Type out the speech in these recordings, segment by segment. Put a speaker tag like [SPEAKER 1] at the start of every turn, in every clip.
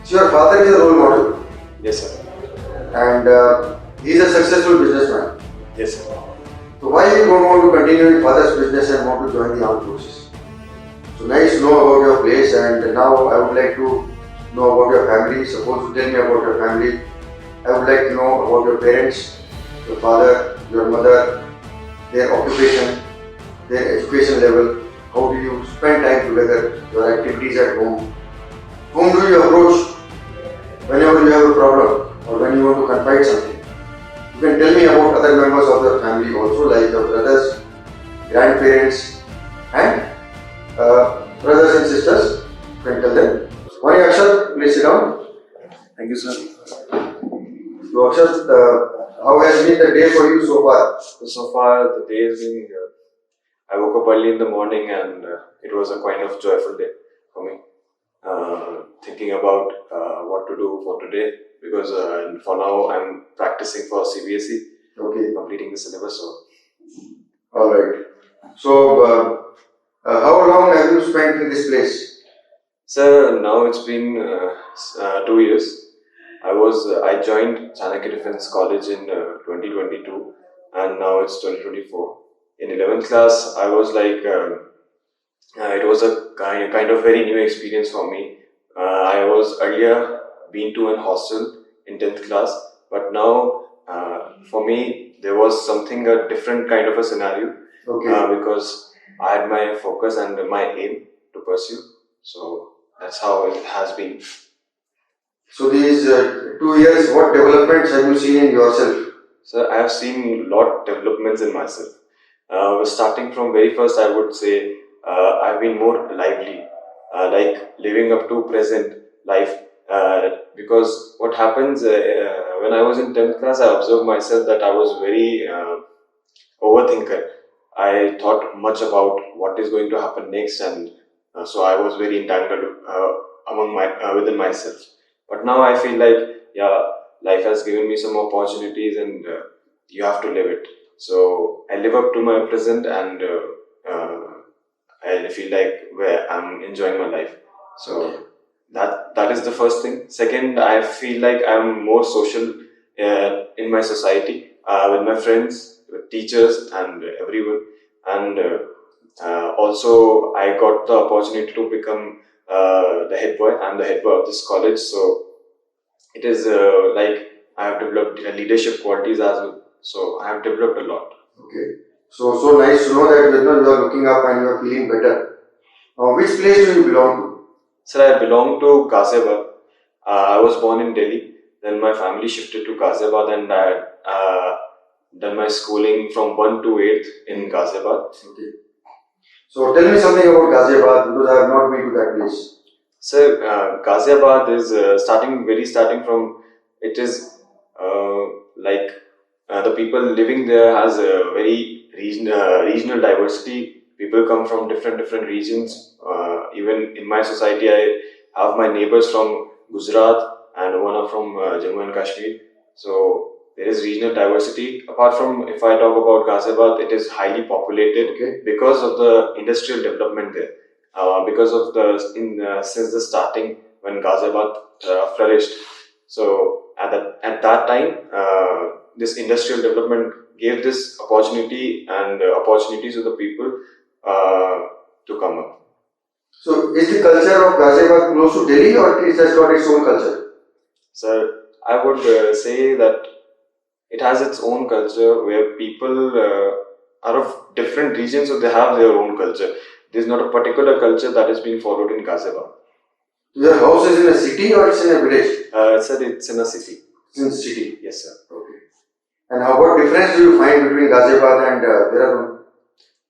[SPEAKER 1] So your father is a role model.
[SPEAKER 2] Yes, sir.
[SPEAKER 1] And he is a successful businessman.
[SPEAKER 2] Yes, sir.
[SPEAKER 1] So why you don't want to continue your father's business and want to join the armed forces? So nice to know about your place, and now I would like to know about your family. Suppose you tell me about your family. I would like to know about your parents, your father, your mother, their occupation, their education level. How do you spend time together, your activities at home? Whom do you approach whenever you have a problem or when you want to confide something? You can tell me about other members of your family also, like your brothers, grandparents, and brothers and sisters. You can tell them. Morning, Akshat. Please sit down.
[SPEAKER 2] Thank you, sir.
[SPEAKER 1] So, Akshat, how has been the day for you so far?
[SPEAKER 2] So far, the day has been. I woke up early in the morning, and it was a kind of joyful day for me. Thinking about what to do for today, because for now I'm practicing for CBSE.
[SPEAKER 1] Okay.
[SPEAKER 2] Completing the syllabus. So.
[SPEAKER 1] All right. So, how long have you spent in this place?
[SPEAKER 2] Sir, now it's been 2 years. I joined Chanakya Defense College in 2022, and now it's 2024. In 11th class, I was like, it was a kind of very new experience for me. I was earlier been to an hostel in 10th class, but now for me there was something a different kind of a scenario.
[SPEAKER 1] Okay.
[SPEAKER 2] Because I had my focus and my aim to pursue. So that's how it has been.
[SPEAKER 1] So these 2 years, what developments have you seen in yourself?
[SPEAKER 2] So I have seen lot developments in myself. Starting from very first, I would say I've been more lively, like living up to present life. Because what happens when I was in 10th class, I observed myself that I was very overthinker. I thought much about what is going to happen next, and so I was very entangled within myself. But now I feel like, yeah, life has given me some opportunities, and you have to live it. So I live up to my present, and I feel like where I'm enjoying my life. So that is the first thing. Second, I feel like I'm more social in my society, with my friends, with teachers, and everyone. And also, I got the opportunity to become the head boy. I'm the head boy of this college, so it is like I have developed leadership qualities as well. So I have developed a lot.
[SPEAKER 1] Okay. So nice to know that you are looking up and you are feeling better. Which place do you belong to?
[SPEAKER 2] Sir, I belong to Ghaziabad. I was born in Delhi. Then my family shifted to Ghaziabad, and I had done my schooling from 1 to 8th in Ghaziabad.
[SPEAKER 1] Okay. So tell me something about Ghaziabad, because I have not been to that place.
[SPEAKER 2] Sir, Ghaziabad is starting from, it is like the people living there has a very regional diversity. People come from different regions. Even in my society, I have my neighbors from Gujarat and one are from Jammu and Kashmir. So there is regional diversity. Apart from, if I talk about Ghaziabad, it is highly populated.
[SPEAKER 1] Okay.
[SPEAKER 2] Because of the industrial development there. Because of since the starting when Ghaziabad flourished. So at that time, this industrial development gave this opportunity and opportunities to the people to come up.
[SPEAKER 1] So is the culture of Ghaziabad close to Delhi, or it has got its own culture?
[SPEAKER 2] Sir, I would say that it has its own culture where people are of different regions, so they have their own culture. There's not a particular culture that is being followed in Ghaziabad.
[SPEAKER 1] Your house is in a city or it's in a village?
[SPEAKER 2] Sir, it's in a city.
[SPEAKER 1] It's in the city.
[SPEAKER 2] Yes, sir.
[SPEAKER 1] Okay. And what difference do you find between Ghaziabad and Dehradun?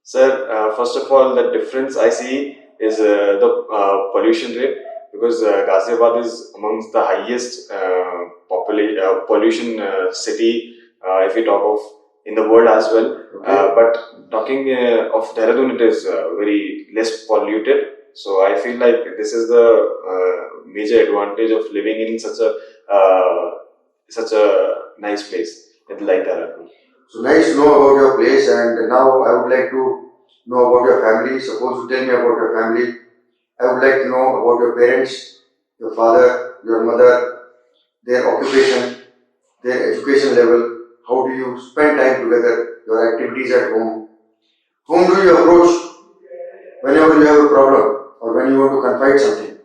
[SPEAKER 2] Sir, first of all, the difference I see is the pollution rate, because Ghaziabad is amongst the highest pollution city, if we talk of in the world as well.
[SPEAKER 1] Okay.
[SPEAKER 2] But talking of Dehradun, it is very less polluted. So I feel like this is the major advantage of living in such a nice place like Dehradun.
[SPEAKER 1] So nice to know about your place, and now I would like to know about your family. Suppose you tell me about your family. I would like to know about your parents, your father, your mother, their occupation, their education level, how do you spend time together, your activities at home, whom do you approach whenever you have a problem or when you want to confide something.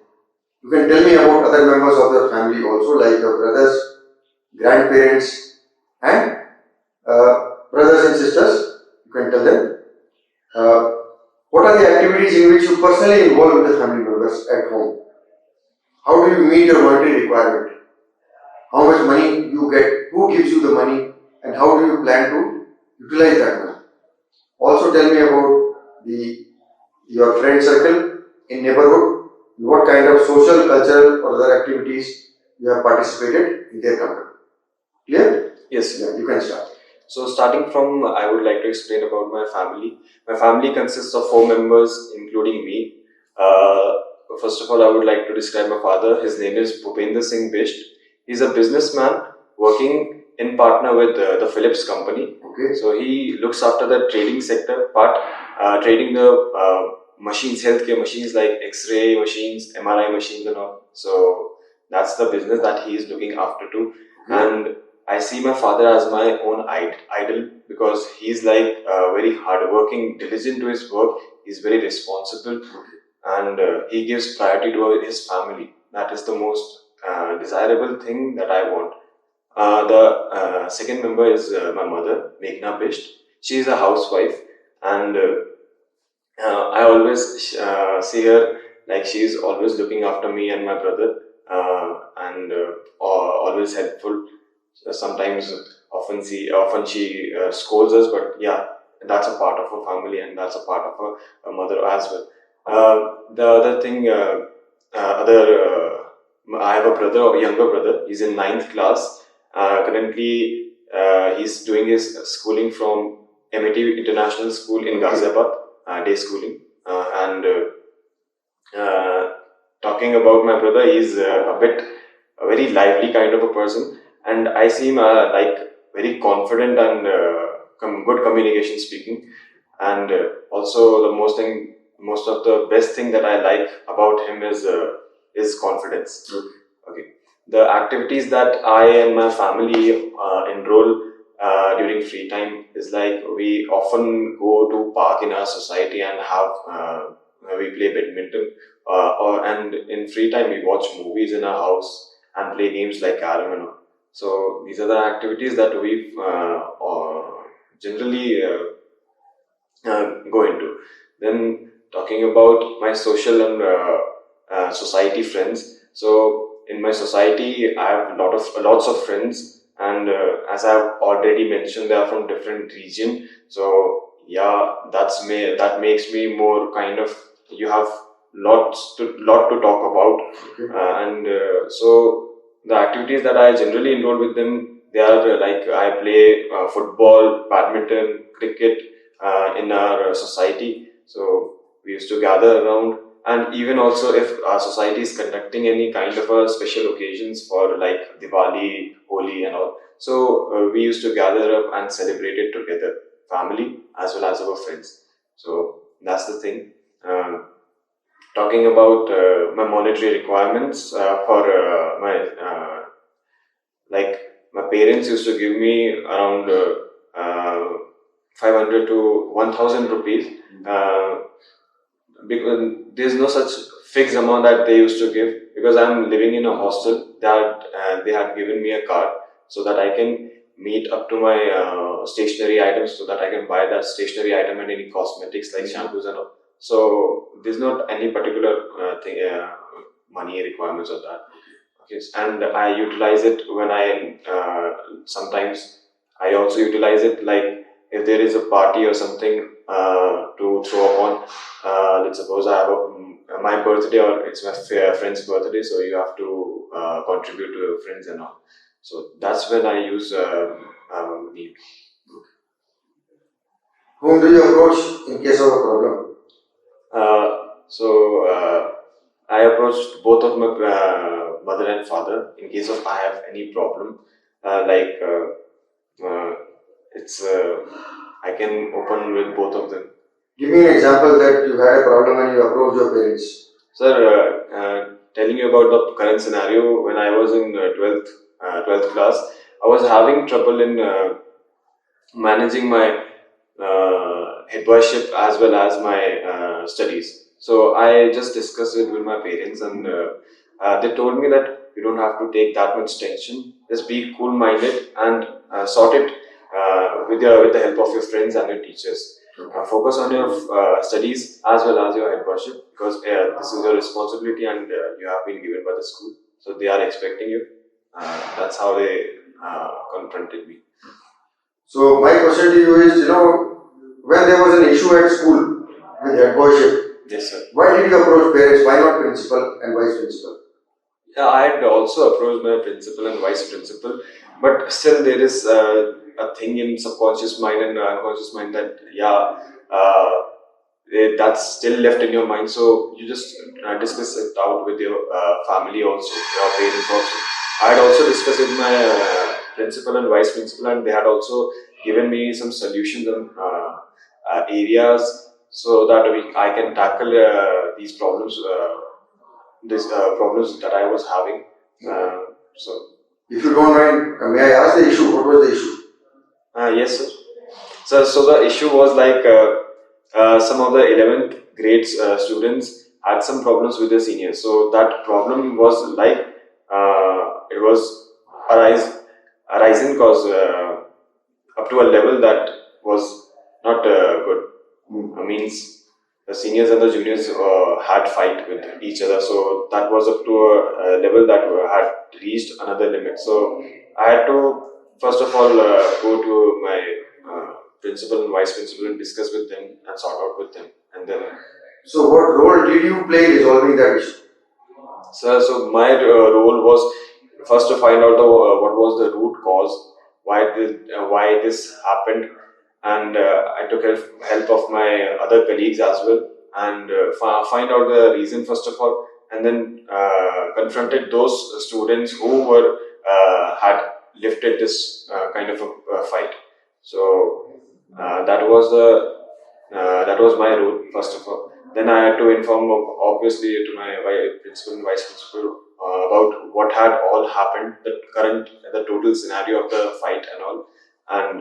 [SPEAKER 1] You can tell me about other members of your family also, like your brothers, grandparents, and brothers and sisters. You can tell them what are the activities in which you personally involve with the family members at home. How do you meet your monetary requirement? How much money you get? Who gives you the money? And how do you plan to utilize that money? Also tell me about your friend circle in neighborhood. What kind of social, cultural or other activities you have participated in their company. Clear?
[SPEAKER 2] Yes.
[SPEAKER 1] Yeah, you can start.
[SPEAKER 2] So starting from, I would like to explain about my family. My family consists of 4 members, including me. First of all, I would like to describe my father. His name is Bhupender Singh Bisht. He's a businessman working in partner with the Philips company.
[SPEAKER 1] Okay.
[SPEAKER 2] So he looks after the trading sector part, trading the machines, healthcare machines like X-ray machines, MRI machines and all. So that's the business that he is looking after too.
[SPEAKER 1] Okay.
[SPEAKER 2] And I see my father as my own idol because he's like very hardworking, diligent to his work. He's very responsible, and he gives priority to his family. That is the most desirable thing that I want. The second member is my mother, Meghna Bisht. She is a housewife, and I always see her like she is always looking after me and my brother, and always helpful. Sometimes, often she scolds us, but yeah, that's a part of her family and that's a part of her mother as well. The other thing, I have a brother, a younger brother. He's in 9th class. Currently, he's doing his schooling from MIT International School in Ghaziabad, day schooling. Talking about my brother, he's a very lively kind of a person, and I see him like very confident and good communication speaking. And also the most of the best thing that I like about him is confidence. Okay. The activities that I and my family enroll during free time is like we often go to park in our society and have we play badminton, and in free time we watch movies in our house and play games like carom and all. So these are the activities that we generally go into. Then talking about my social and society friends. So in my society, I have lots of friends, and as I've already mentioned, they are from different region. So yeah, that makes me more kind of, you have lot to talk about.
[SPEAKER 1] Okay.
[SPEAKER 2] And so the activities that I generally enroll with them, they are like I play football, badminton, cricket in our society. So we used to gather around, and even also if our society is conducting any kind of a special occasions for like Diwali, Holi and all, so we used to gather up and celebrate it together, family as well as our friends. So that's the thing. Talking about my monetary requirements for like my parents used to give me around 500 to 1000 rupees, because there's no such fixed amount that they used to give, because I'm living in a hostel. They had given me a card so that I can meet up to my stationery items, so that I can buy that stationery item and any cosmetics like shampoos and all. So there's not any particular money requirements of that. Okay, and I utilize it when I sometimes I also utilize it like if there is a party or something to throw upon. Let's suppose I have my birthday or it's my friend's birthday, so you have to contribute to your friends and all. So that's when I use money.
[SPEAKER 1] Whom do you approach in case of a problem?
[SPEAKER 2] I approached both of my mother and father in case of I have any problem. It's I can open with both of them.
[SPEAKER 1] Give me an example that you had a problem and you approached your parents.
[SPEAKER 2] Sir, telling you about the current scenario. When I was in 12th class, I was having trouble in managing my head boyship as well as my studies. So I just discussed it with my parents, and they told me that you don't have to take that much tension. Just be cool-minded and sort it with the help of your friends and your teachers. Focus on your studies as well as your head worship, because this is your responsibility, and you have been given by the school. So they are expecting you. That's how they confronted me.
[SPEAKER 1] So my question to you is, when there was an issue at school with head boyship,
[SPEAKER 2] yes, sir.
[SPEAKER 1] Why did you approach parents? Why not principal and vice principal?
[SPEAKER 2] Yeah, I had also approached my principal and vice principal, but still there is a thing in subconscious mind and unconscious mind that that's still left in your mind. So you just discuss it out with your family also, your parents also. I had also discussed with my principal and vice principal, and they had also given me some solutions and areas so that I can tackle these problems. Problems that I was having. So,
[SPEAKER 1] if you don't mind, may I ask the issue? What was the issue?
[SPEAKER 2] Yes, sir. So the issue was like some of the 11th grade students had some problems with their seniors. So that problem was like it was arising because up to a level that was not good. Means the seniors and the juniors had fight with each other, so that was up to a level that had reached another limit. So I had to first of all go to my principal and vice principal and discuss with them and sort out with them, and then.
[SPEAKER 1] So what role did you play in resolving that issue?
[SPEAKER 2] So my role was first to find out what was the root cause, why this happened, and I took help of my other colleagues as well, and find out the reason first of all, and then confronted those students who were had lifted this kind of a fight. So that was my role first of all. Then I had to inform obviously to my principal and vice principal about what had all happened, the total scenario of the fight and all, and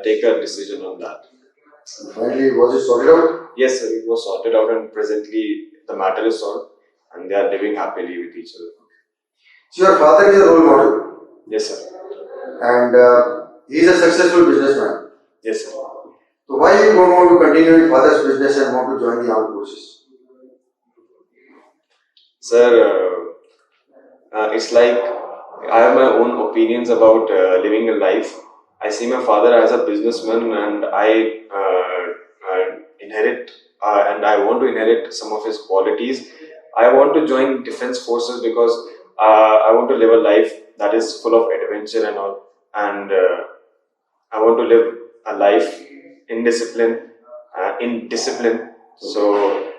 [SPEAKER 2] take a decision on that.
[SPEAKER 1] Finally, was it sorted out?
[SPEAKER 2] Yes, sir, it was sorted out, and presently the matter is solved, and they are living happily with each other.
[SPEAKER 1] So your father is a role model.
[SPEAKER 2] Yes, sir.
[SPEAKER 1] And he is a successful businessman.
[SPEAKER 2] Yes, sir.
[SPEAKER 1] So why you don't want to continue your father's business and want to join the armed forces?
[SPEAKER 2] Sir, it's like I have my own opinions about living a life. I see my father as a businessman, and I inherit and I want to inherit some of his qualities. I want to join defense forces because I want to live a life that is full of adventure and all, and I want to live a life in discipline. So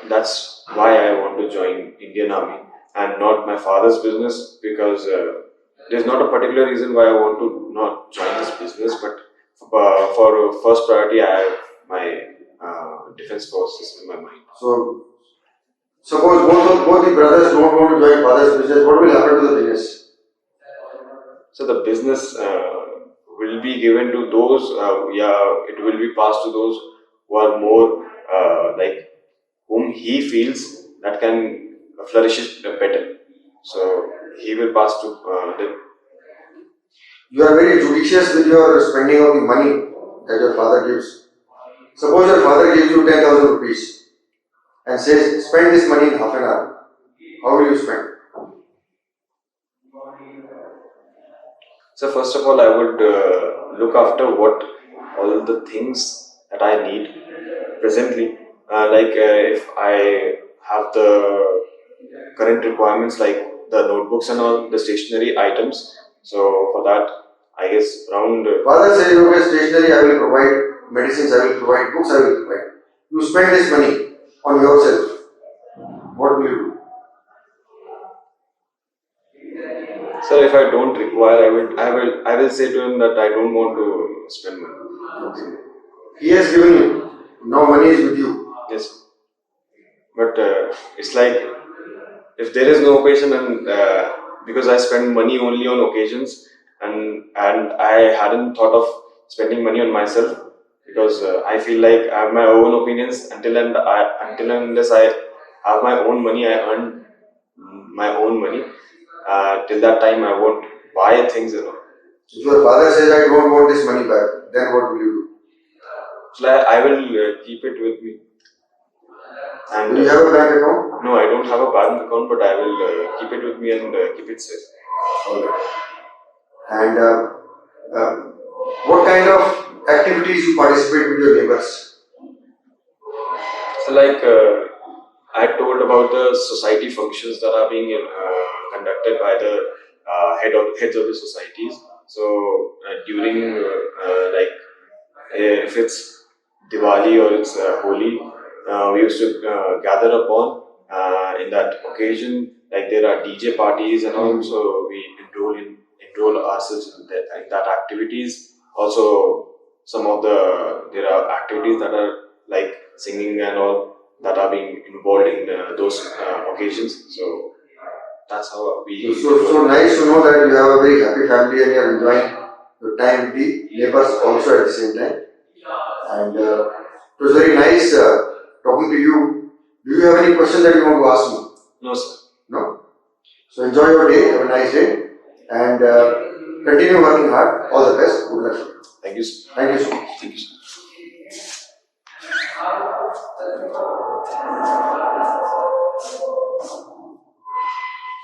[SPEAKER 2] that's why I want to join Indian Army and not my father's business, because there's not a particular reason why I want to not join this business, but for first priority I have my defense forces in my mind.
[SPEAKER 1] So suppose both the brothers don't want to join father's business, what will happen to the business?
[SPEAKER 2] So the business will be given to those, it will be passed to those who are more like whom he feels that can flourish it better. So he will pass to them.
[SPEAKER 1] You are very judicious with your spending of the money that your father gives. Suppose your father gives you 10,000 rupees and says, spend this money in half an hour. How will you spend?
[SPEAKER 2] So first of all, I would look after what all the things that I need presently. If I have the current requirements like the notebooks and all the stationery items. So for that, I guess around.
[SPEAKER 1] Father says, okay, stationery I will provide, medicines I will provide, books I will provide. You spend this money on yourself. What will you do?
[SPEAKER 2] Sir, if I don't require, I will say to him that I don't want to spend money.
[SPEAKER 1] Okay. He has given you. Now money is with you.
[SPEAKER 2] Yes. But it's like if there is no occasion, and because I spend money only on occasions, and I hadn't thought of spending money on myself, because I feel like I have my own opinions. Until and unless I have my own money, I earn my own money. Till that time, I won't buy things.
[SPEAKER 1] If your father says, I don't want this money back, then what will you do?
[SPEAKER 2] So I will keep it with me. And
[SPEAKER 1] do you have a bank account?
[SPEAKER 2] No, I don't have a bank account, but I will keep it with me and keep it safe.
[SPEAKER 1] Okay. And what kind of activities you participate with your neighbors?
[SPEAKER 2] So, like I told about the society functions that are being conducted by the heads of the societies. So during if it's Diwali or it's Holi, we used to gather upon in that occasion. Like there are DJ parties and all, so we enroll ourselves in that activities. Also, there are activities that are like singing and all that are being involved in those occasions. So that's how we.
[SPEAKER 1] So nice to know that you have a very happy family and you are enjoying your time with the neighbors also at the same time. And it was very nice talking to you. Do you have any question that you want to ask me?
[SPEAKER 2] No, sir.
[SPEAKER 1] No? So enjoy your day, have a nice day, and continue working hard. All the best. Good luck.
[SPEAKER 2] Thank you, sir.
[SPEAKER 1] Thank you so much.
[SPEAKER 2] Thank you, sir.